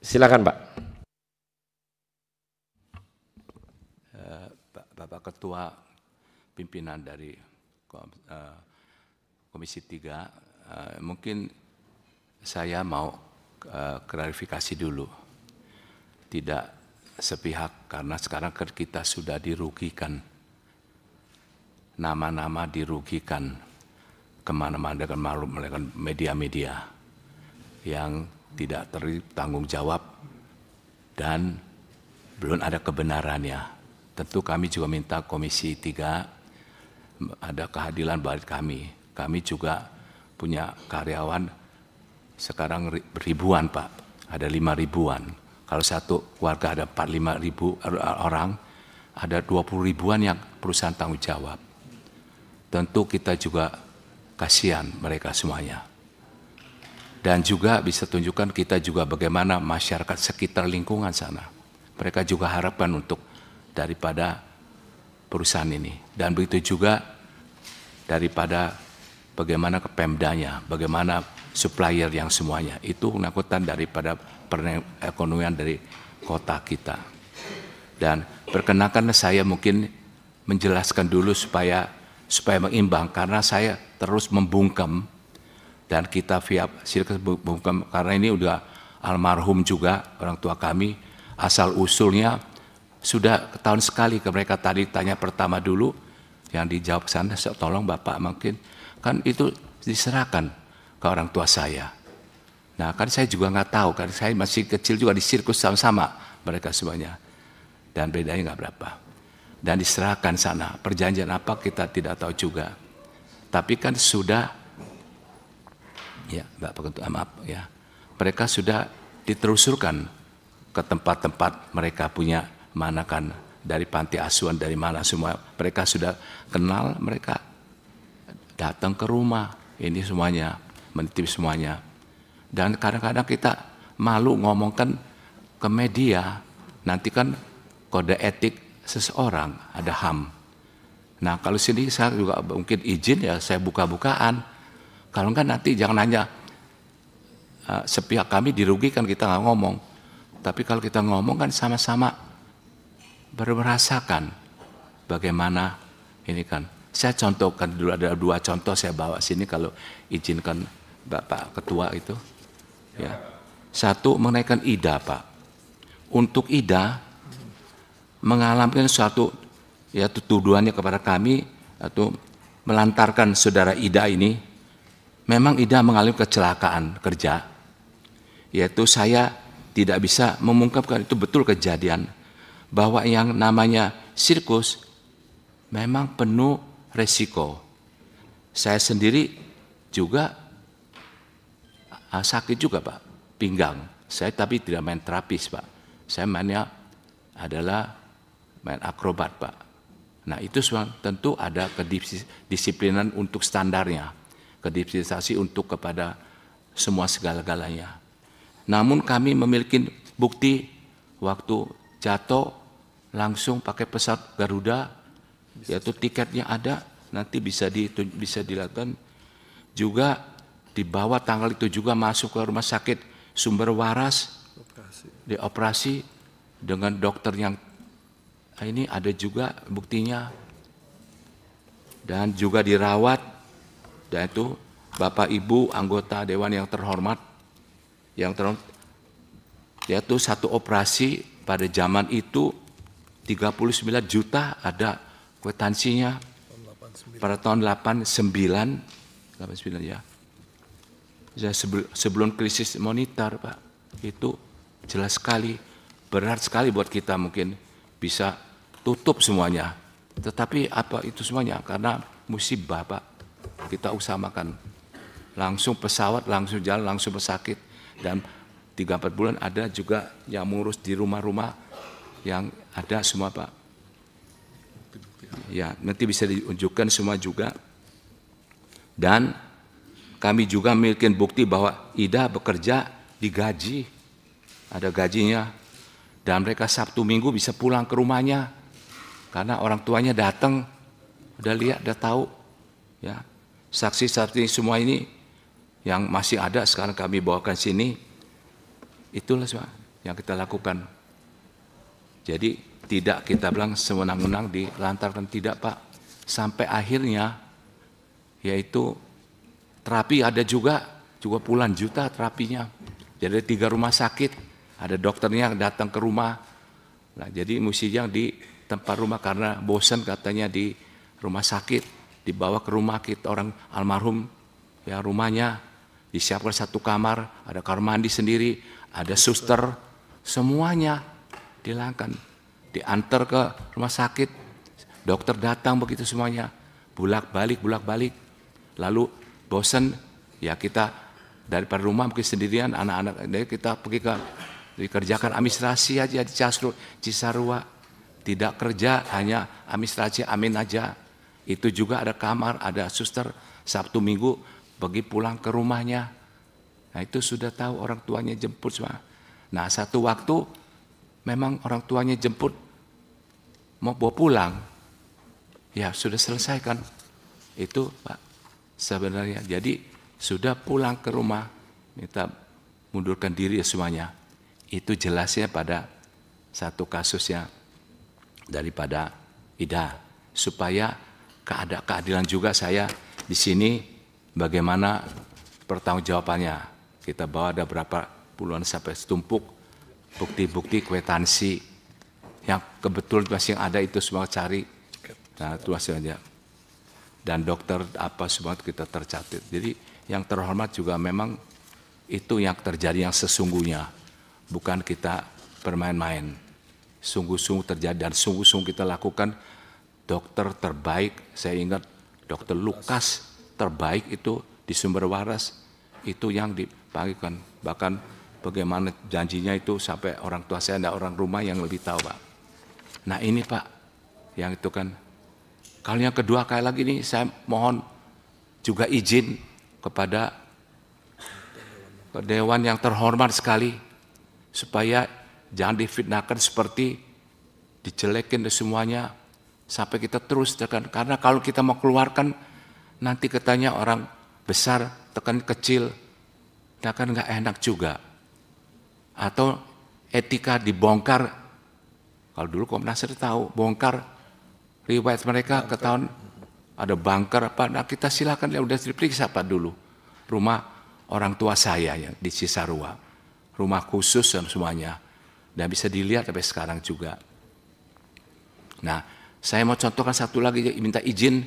Silakan Pak. Bapak Ketua Pimpinan dari Komisi 3, mungkin saya mau klarifikasi dulu. Tidak sepihak, karena sekarang kita sudah dirugikan. Nama-nama dirugikan kemana-mana dengan malu melakukan media-media yang tidak bertanggung jawab dan belum ada kebenarannya. Tentu kami juga minta Komisi 3 ada keadilan bagi kami. Kami juga punya karyawan sekarang ribuan Pak, ada 5 ribuan. Kalau satu keluarga ada 45 ribu orang, ada 20 ribuan yang perusahaan tanggung jawab. Tentu kita juga kasihan mereka semuanya. Dan juga bisa tunjukkan kita juga bagaimana masyarakat sekitar lingkungan sana. Mereka juga harapkan untuk daripada perusahaan ini. Dan begitu juga daripada bagaimana ke Pemdanya, bagaimana supplier yang semuanya. Itu menakutkan daripada perekonomian dari kota kita. Dan perkenakan saya mungkin menjelaskan dulu supaya mengimbang, karena saya terus membungkam dan kita via sirkus membungkam, karena ini udah almarhum juga orang tua kami, asal usulnya sudah tahun sekali ke mereka. Tadi tanya pertama dulu yang dijawab sana, tolong Bapak mungkin kan itu diserahkan ke orang tua saya. Nah kan saya juga nggak tahu, kan saya masih kecil juga di sirkus sama-sama mereka semuanya, dan bedanya nggak berapa. Dan diserahkan sana, perjanjian apa kita tidak tahu juga. Tapi kan sudah, ya Bapak Ketua, maaf ya, mereka sudah diterusurkan ke tempat-tempat mereka punya, mana kan dari panti asuhan, dari mana semua. Mereka sudah kenal, mereka datang ke rumah, ini semuanya, menitip semuanya. Dan kadang-kadang kita malu ngomongkan ke media, nanti kan kode etik seseorang, ada HAM. Nah kalau sini saya juga mungkin izin ya, saya buka-bukaan. Kalau enggak nanti jangan hanya sepihak kami dirugikan, kita nggak ngomong. Tapi kalau kita ngomong kan sama-sama merasakan bagaimana ini kan. Saya contohkan dulu, ada 2 contoh saya bawa sini kalau izinkan Bapak Ketua itu. Ya. 1 menaikkan IDA Pak. Untuk IDA mengalami suatu yaitu tuduhannya kepada kami atau melantarkan saudara Ida ini, memang Ida mengalami kecelakaan kerja, yaitu saya tidak bisa mengungkapkan itu betul kejadian, bahwa yang namanya sirkus memang penuh resiko. Saya sendiri juga sakit juga Pak, pinggang. Saya tapi tidak main terapis Pak, saya mainnya adalah main akrobat Pak. Nah itu semua tentu ada kedisiplinan untuk standarnya, kedisiplinan untuk kepada semua segala-galanya. Namun kami memiliki bukti waktu jatuh langsung pakai pesawat Garuda, yaitu tiketnya ada, nanti bisa dilakukan. Juga dibawa tanggal itu juga masuk ke rumah sakit Sumber Waras, dioperasi dengan dokter yang ini ada juga buktinya, dan juga dirawat. Dan itu Bapak Ibu anggota Dewan yang terhormat, yaitu 1 operasi pada zaman itu 39 juta ada kwitansinya pada tahun 89 ya. Sebelum krisis moneter Pak, itu jelas sekali, berat sekali buat kita mungkin bisa tutup semuanya. Tetapi apa itu semuanya? Karena musibah Pak, kita usahakan. Langsung pesawat, langsung jalan, langsung pesakit. Dan 3-4 bulan ada juga yang mengurus di rumah-rumah yang ada semua Pak. Ya, nanti bisa diunjukkan semua juga. Dan kami juga memiliki bukti bahwa Ida bekerja digaji, ada gajinya. Dan mereka Sabtu Minggu bisa pulang ke rumahnya. Karena orang tuanya datang, udah lihat, udah tahu. Ya, saksi-saksi semua ini yang masih ada sekarang kami bawakan sini. Itulah semua. yang kita lakukan. Jadi tidak kita bilang sewenang-wenang dilantarkan, tidak Pak. Sampai akhirnya yaitu terapi ada juga puluhan juta terapinya. Jadi 3 rumah sakit, ada dokternya datang ke rumah. Nah, jadi mestinya di tempat rumah karena bosan katanya di rumah sakit, dibawa ke rumah kita orang almarhum, ya rumahnya disiapkan 1 kamar, ada kamar mandi sendiri, ada suster, semuanya dilangkan, diantar ke rumah sakit, dokter datang begitu semuanya, bolak-balik, lalu bosan, ya kita daripada rumah mungkin sendirian, anak-anak, kita pergi ke dikerjakan administrasi aja di Cisarua, tidak kerja, hanya administrasi, amin aja. Itu juga ada kamar, ada suster, Sabtu Minggu pergi pulang ke rumahnya. Nah itu sudah tahu orang tuanya jemput semua. Nah satu waktu memang orang tuanya jemput mau bawa pulang, ya sudah selesai kan itu Pak sebenarnya. Jadi sudah pulang ke rumah minta mundurkan diri semuanya. Itu jelasnya pada satu kasusnya daripada Ida, supaya keadilan juga saya di sini bagaimana pertanggungjawabannya. Kita bawa ada berapa puluhan sampai setumpuk bukti-bukti kwitansi yang kebetulan masih ada itu semua cari. Nah itu hasilnya. Dan dokter apa semua kita tercatat. Jadi yang terhormat juga memang itu yang terjadi yang sesungguhnya. Bukan kita bermain-main, sungguh-sungguh terjadi dan sungguh-sungguh kita lakukan. Dokter terbaik, saya ingat dokter Lukas terbaik itu di Sumber Waras, itu yang dipanggilkan. Bahkan bagaimana janjinya itu sampai orang tua saya, ada orang rumah yang lebih tahu Pak. Nah ini Pak, yang itu kan. Kalau yang kedua kali lagi ini saya mohon juga izin kepada Dewan yang terhormat sekali, supaya jangan difitnahkan seperti dijelekin semuanya sampai kita terus tekan. Karena kalau kita mau keluarkan nanti katanya orang besar tekan kecil, nah kan nggak enak juga. Atau etika dibongkar. Kalau dulu Komnas tahu bongkar riwayat mereka ketahuan ada bunker apa. Nah kita silakan ya udah diperiksa Pak dulu rumah orang tua saya ya di Cisarua. Rumah khusus dan semuanya, dan bisa dilihat sampai sekarang juga. Nah, saya mau contohkan satu lagi, minta izin.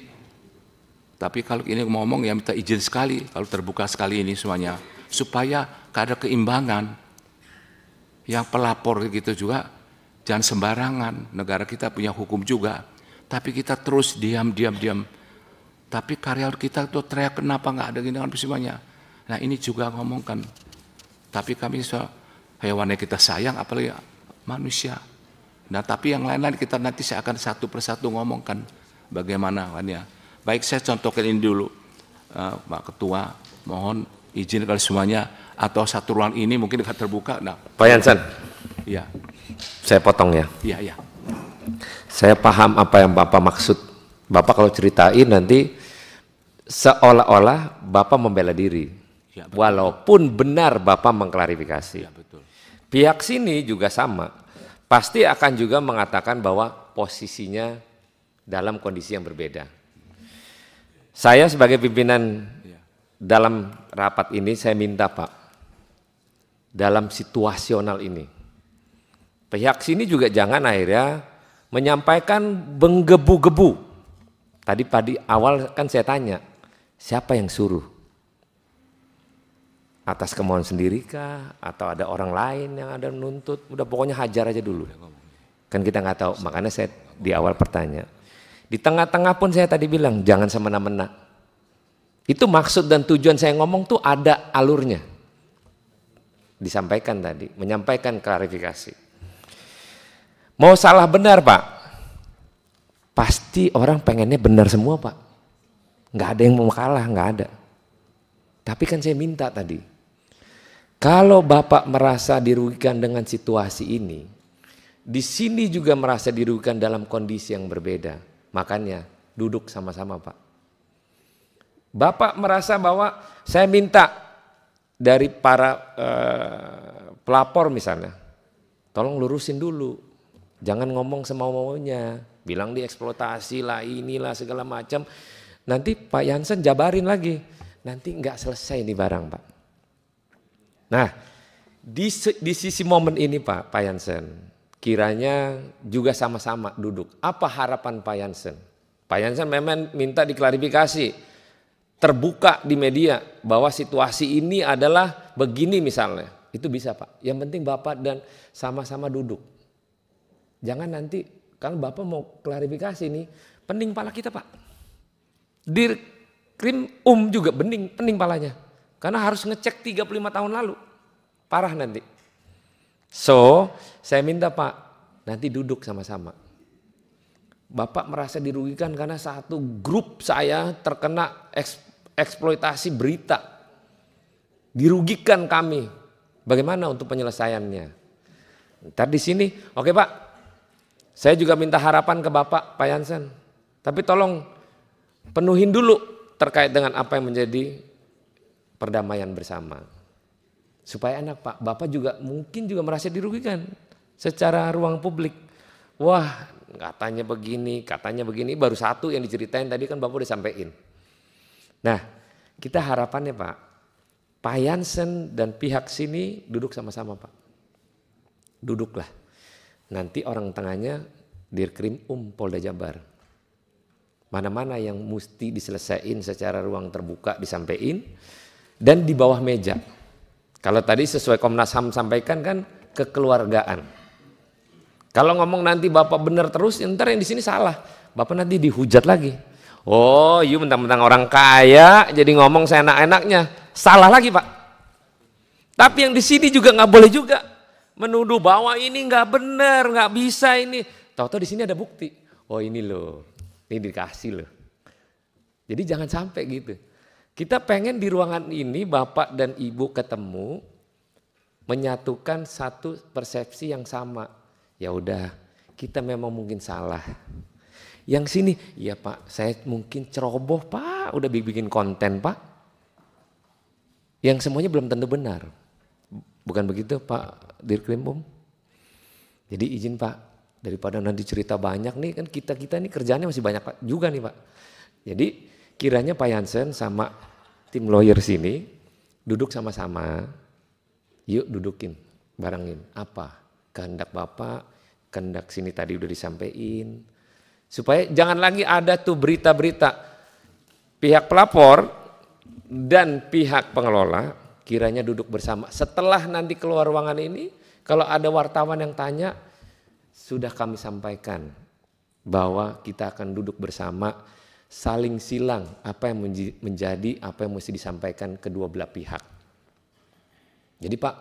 Tapi kalau ini ngomong ya minta izin sekali, kalau terbuka sekali ini semuanya, supaya ada keimbangan. Yang pelapor gitu juga, jangan sembarangan. Negara kita punya hukum juga, tapi kita terus diam. Tapi karyawan kita tuh teriak kenapa nggak ada gini semuanya. Nah ini juga ngomongkan. Tapi kami hewannya kita sayang, apalagi manusia. Nah tapi yang lain-lain kita nanti saya akan satu persatu ngomongkan bagaimana ya. Baik saya contohkan ini dulu, Pak Ketua, mohon izin kalau semuanya atau satu ruang ini mungkin dekat terbuka. Nah, Pak Jansen, ya, saya potong ya. Iya. Saya paham apa yang Bapak maksud. Bapak kalau ceritain nanti seolah-olah Bapak membela diri. Ya, walaupun benar Bapak mengklarifikasi. Ya, betul. Pihak sini juga sama. Pasti akan juga mengatakan bahwa posisinya dalam kondisi yang berbeda. Saya sebagai pimpinan dalam rapat ini saya minta Pak, dalam situasional ini, pihak sini juga jangan akhirnya menyampaikan menggebu-gebu. Tadi awal kan saya tanya, siapa yang suruh? Atas kemauan sendiri kah? Atau ada orang lain yang ada menuntut? Udah pokoknya hajar aja dulu. Kan kita nggak tahu, makanya saya di awal bertanya. Di tengah-tengah pun saya tadi bilang, jangan semena-mena. Itu maksud dan tujuan saya ngomong tuh ada alurnya. Disampaikan tadi, menyampaikan klarifikasi. Mau salah benar Pak, pasti orang pengennya benar semua Pak. Nggak ada yang mau kalah, nggak ada. Tapi kan saya minta tadi, kalau Bapak merasa dirugikan dengan situasi ini, di sini juga merasa dirugikan dalam kondisi yang berbeda. Makanya duduk sama-sama Pak. Bapak merasa bahwa saya minta dari para pelapor misalnya, tolong lurusin dulu. Jangan ngomong semau-maunya, bilang dieksploitasi lah, inilah segala macam. Nanti Pak Jansen jabarin lagi, nanti nggak selesai nih barang Pak. Nah, di sisi momen ini Pak Jansen, kiranya juga sama-sama duduk. Apa harapan Pak Jansen? Pak Jansen memang minta diklarifikasi, terbuka di media bahwa situasi ini adalah begini misalnya. Itu bisa Pak, yang penting Bapak dan sama-sama duduk. Jangan nanti kalau Bapak mau klarifikasi nih, pening pala kita Pak. Dirkrim juga pening palanya. Karena harus ngecek 35 tahun lalu. Parah nanti. So, saya minta Pak, nanti duduk sama-sama. Bapak merasa dirugikan karena satu grup saya terkena eksploitasi berita. Dirugikan kami. Bagaimana untuk penyelesaiannya? Ntar di sini, oke Pak. Saya juga minta harapan ke Bapak, Pak Jansen. Tapi tolong penuhin dulu terkait dengan apa yang menjadi perdamaian bersama. Supaya enak Pak, Bapak juga mungkin juga merasa dirugikan secara ruang publik. Wah katanya begini, baru satu yang diceritain tadi kan Bapak udah sampein. Nah kita harapannya Pak Jansen dan pihak sini duduk sama-sama Pak. Duduklah. Nanti orang tengahnya Dirkrim Polda Jabar. Mana-mana yang mesti diselesaikan secara ruang terbuka disampaikan dan di bawah meja. Kalau tadi sesuai Komnas HAM sampaikan kan kekeluargaan. Kalau ngomong nanti Bapak benar terus, ntar yang di sini salah. Bapak nanti dihujat lagi. Oh, you mentang-mentang orang kaya jadi ngomong seenak-enaknya. Salah lagi Pak. Tapi yang di sini juga nggak boleh juga menuduh bahwa ini nggak benar, nggak bisa ini. Tahu-tahu di sini ada bukti. Oh ini loh, ini dikasih loh. Jadi jangan sampai gitu. Kita pengen di ruangan ini Bapak dan Ibu ketemu, menyatukan satu persepsi yang sama. Ya udah, kita memang mungkin salah. Yang sini, ya Pak, saya mungkin ceroboh Pak, udah bikin konten Pak. Yang semuanya belum tentu benar. Bukan begitu Pak Dirkrim? Jadi izin Pak, daripada nanti cerita banyak nih, kan kita nih kerjaannya masih banyak Pak juga nih Pak. Jadi kiranya Pak Jansen sama tim lawyer sini duduk sama-sama, yuk dudukin, barengin apa kehendak Bapak, kehendak sini tadi udah disampaikan. Supaya jangan lagi ada tuh berita-berita pihak pelapor dan pihak pengelola kiranya duduk bersama. Setelah nanti keluar ruangan ini, kalau ada wartawan yang tanya, sudah kami sampaikan bahwa kita akan duduk bersama, saling silang apa yang menjadi apa yang mesti disampaikan kedua belah pihak. Jadi Pak,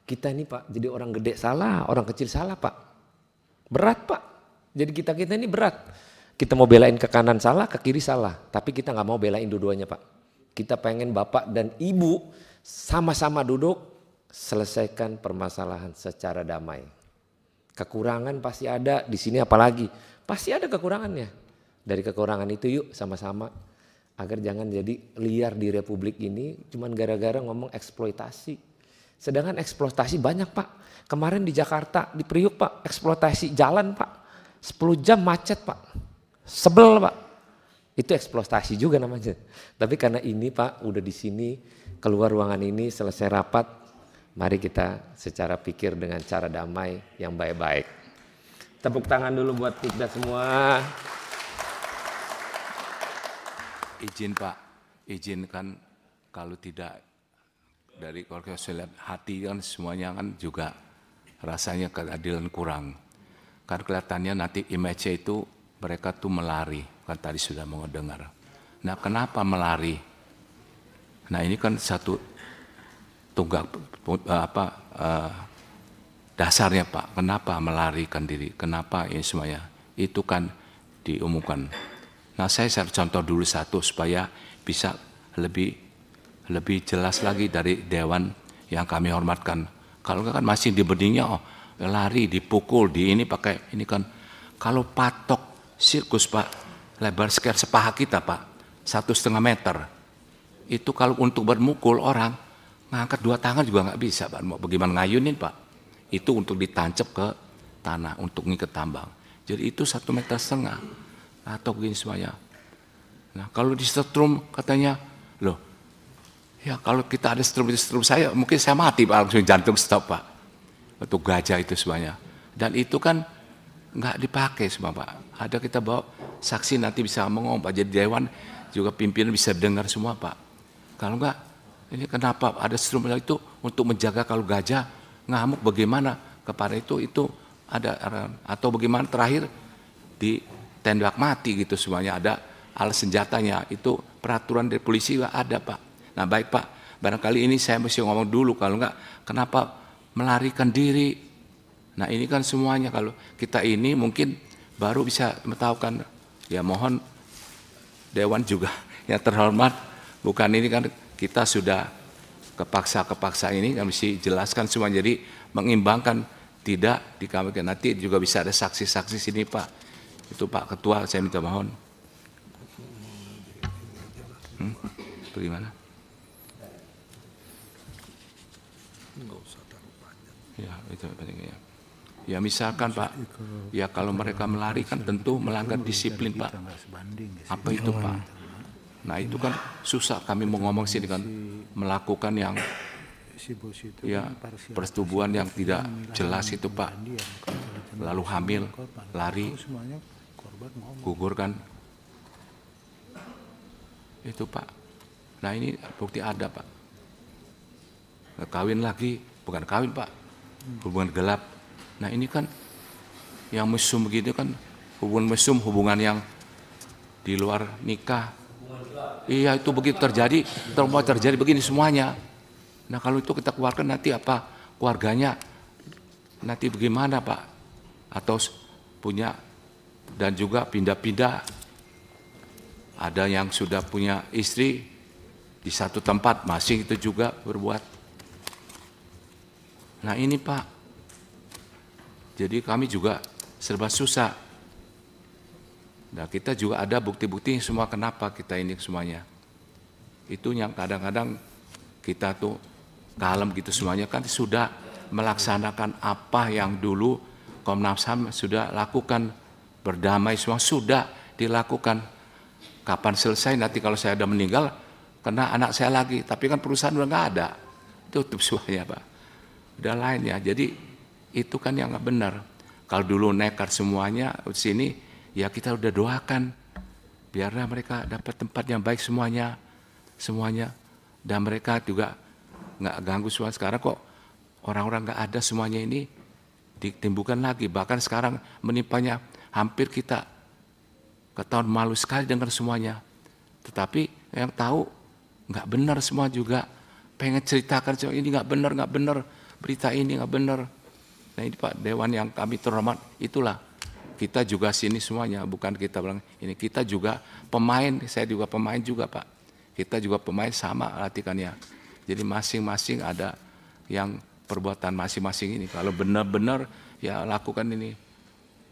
kita ini Pak jadi orang gede salah, orang kecil salah Pak. Berat Pak. Jadi kita ini berat. Kita mau belain ke kanan salah, ke kiri salah. Tapi kita nggak mau belain dua-duanya Pak. Kita pengen Bapak dan Ibu sama-sama duduk, selesaikan permasalahan secara damai. Kekurangan pasti ada, di sini apalagi. Pasti ada kekurangannya. Dari kekurangan itu yuk sama-sama. Agar jangan jadi liar di Republik ini, cuman gara-gara ngomong eksploitasi. Sedangkan eksploitasi banyak Pak. Kemarin di Jakarta, di Priuk Pak, eksploitasi jalan Pak. 10 jam macet Pak. Sebel Pak. Itu eksploitasi juga namanya. Tapi karena ini Pak udah di sini, keluar ruangan ini selesai rapat, mari kita secara pikir dengan cara damai yang baik-baik. Tepuk tangan dulu buat kita semua. Izin Pak, izin kan kalau tidak dari kalau saya lihat hati kan semuanya kan juga rasanya keadilan kurang. Kan kelihatannya nanti image itu mereka tuh melari, kan tadi sudah mendengar. Nah kenapa melari? Nah ini kan satu tunggak dasarnya Pak, kenapa melarikan diri, kenapa ini semuanya, itu kan diumumkan. Nah saya contoh dulu satu supaya bisa lebih jelas lagi dari Dewan yang kami hormatkan. Kalau kan masih di beningnya, oh lari, dipukul, di ini pakai, ini kan. Kalau patok sirkus Pak, lebar sekitar sepaha kita Pak, 1,5 meter. Itu kalau untuk bermukul orang, ngangkat 2 tangan juga nggak bisa Pak, mau bagaimana ngayunin Pak. itu untuk ditancap ke tanah untuk ngikat tambang. Jadi itu 1,5 meter atau begini semuanya. Nah kalau di setrum katanya, loh ya kalau kita ada setrum di setrum saya, mungkin saya mati Pak, langsung jantung stop Pak. Untuk gajah itu semuanya. Dan itu kan nggak dipakai semua Pak. Ada kita bawa saksi nanti bisa ngomong Pak, jadi dewan juga pimpinan bisa dengar semua Pak. Kalau nggak, ini kenapa ada setrum itu untuk menjaga kalau gajah ngamuk bagaimana kepada itu ada atau bagaimana terakhir ditembak mati gitu semuanya, ada alat senjatanya, itu peraturan dari polisi ada Pak. Nah baik Pak, barangkali ini saya mesti ngomong dulu, kalau nggak kenapa melarikan diri. Nah ini kan semuanya kalau kita ini mungkin baru bisa mengetahukan, ya mohon Dewan juga yang terhormat, bukan ini kan kita sudah kepaksa ini kan mesti jelaskan semua, jadi mengimbangkan tidak dikambingkan. Nanti juga bisa ada saksi-saksi sini Pak. Itu Pak Ketua saya minta mohon. Bagaimana? Ya itu pentingnya. Ya misalkan Pak, ya kalau mereka melarikan tentu melanggar disiplin Pak. Apa itu Pak? Nah itu kan susah kami mau ngomong sini kan, melakukan yang ya persetubuhan yang tidak jelas itu Pak. Lalu hamil, lari, gugur kan. Itu Pak. Nah ini bukti ada Pak. Kawin lagi, bukan kawin Pak, hubungan gelap. Nah ini kan yang mesum begitu kan, hubungan mesum, hubungan yang di luar nikah. Iya itu begitu terjadi, terjadi begini semuanya. Nah kalau itu kita keluarkan nanti apa keluarganya nanti bagaimana Pak? Atau punya dan juga pindah-pindah. Ada yang sudah punya istri di satu tempat masih itu juga berbuat. Nah ini Pak. Jadi kami juga serba susah. Nah kita juga ada bukti-bukti semua kenapa kita ini semuanya. Itu yang kadang-kadang kita tuh kalem gitu semuanya kan sudah melaksanakan apa yang dulu Komnas HAM sudah lakukan, berdamai semua sudah dilakukan. Kapan selesai nanti kalau saya udah meninggal kena anak saya lagi, tapi kan perusahaan udah nggak ada, tutup semuanya Pak. Udah lain ya, jadi itu kan yang nggak benar. Kalau dulu nekat semuanya di sini, ya kita udah doakan biarlah mereka dapat tempat yang baik semuanya, dan mereka juga nggak ganggu semua. Sekarang kok orang-orang nggak ada semuanya ini ditimbulkan lagi, bahkan sekarang menimpanya hampir kita ketahuan malu sekali dengar semuanya. Tetapi yang tahu nggak benar semua juga pengen ceritakan ini nggak benar, berita ini nggak benar. Nah ini Pak Dewan yang kami terhormat, itulah kita juga sini semuanya, bukan kita bilang ini, kita juga pemain, saya juga pemain juga Pak. Kita juga pemain sama artikannya. Jadi masing-masing ada yang perbuatan masing-masing ini. Kalau benar-benar ya lakukan ini.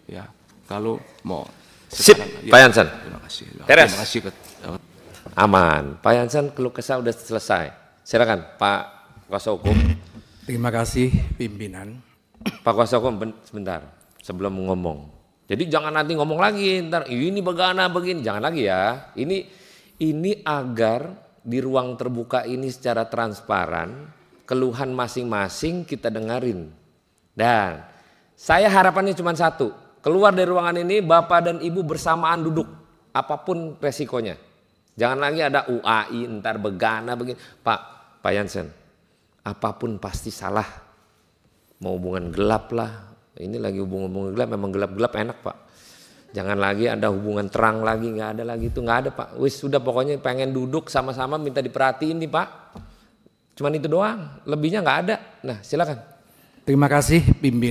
Ya kalau mau sekarang, sip, ya, Pak Jansen. Terima kasih. Teres. Terima kasih. Aman. Pak Jansen keluh kesah udah selesai. Silakan Pak Kuasa Hukum. Terima kasih pimpinan. Pak Kuasa Hukum sebentar sebelum ngomong. Jadi jangan nanti ngomong lagi ntar ini begana begini, jangan lagi ya. Ini agar di ruang terbuka ini secara transparan keluhan masing-masing kita dengerin. Dan saya harapannya cuma satu, keluar dari ruangan ini Bapak dan Ibu bersamaan duduk apapun resikonya. Jangan lagi ada UAI ntar begana begini. Pak Jansen, apapun pasti salah. Mau hubungan gelap lah, ini lagi hubungan gelap, memang gelap-gelap enak Pak. Jangan lagi ada hubungan terang lagi, nggak ada lagi itu, nggak ada Pak. Wis sudah pokoknya pengen duduk sama-sama minta diperhatiin nih Pak. Cuman itu doang, lebihnya nggak ada. Nah silakan. Terima kasih pimpinan.